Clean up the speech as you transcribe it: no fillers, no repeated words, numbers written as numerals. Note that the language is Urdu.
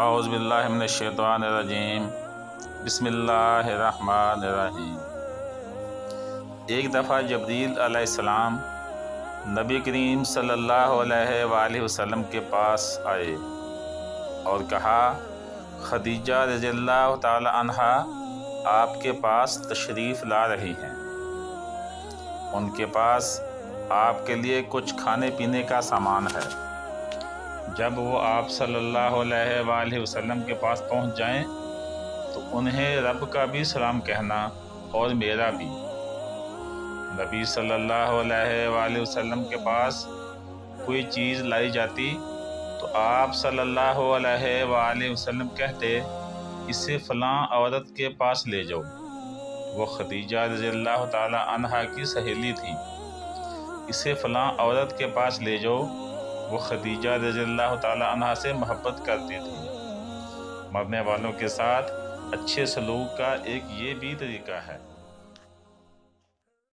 اعوذ باللہ من الشیطان الرجیم بسم اللہ الرحمن الرحیم۔ ایک دفعہ جبریل علیہ السلام نبی کریم صلی اللہ علیہ وآلہ وسلم کے پاس آئے اور کہا، خدیجہ رضی اللہ تعالی عنہا آپ کے پاس تشریف لا رہی ہیں، ان کے پاس آپ کے لیے کچھ کھانے پینے کا سامان ہے۔ جب وہ آپ صلی اللہ علیہ وآلہ وسلم کے پاس پہنچ جائیں تو انہیں رب کا بھی سلام کہنا اور میرا بھی۔ نبی صلی اللہ علیہ وآلہ وسلم کے پاس کوئی چیز لائی جاتی تو آپ صلی اللہ علیہ وآلہ وسلم کہتے، اسے فلاں عورت کے پاس لے جاؤ۔ وہ خدیجہ رضی اللہ تعالی عنہا کی سہیلی تھی۔ اسے فلاں عورت کے پاس لے جاؤ، وہ خدیجہ رضی اللہ تعالی عنہا سے محبت کرتی تھی۔ مرنے والوں کے ساتھ اچھے سلوک کا ایک یہ بھی طریقہ ہے۔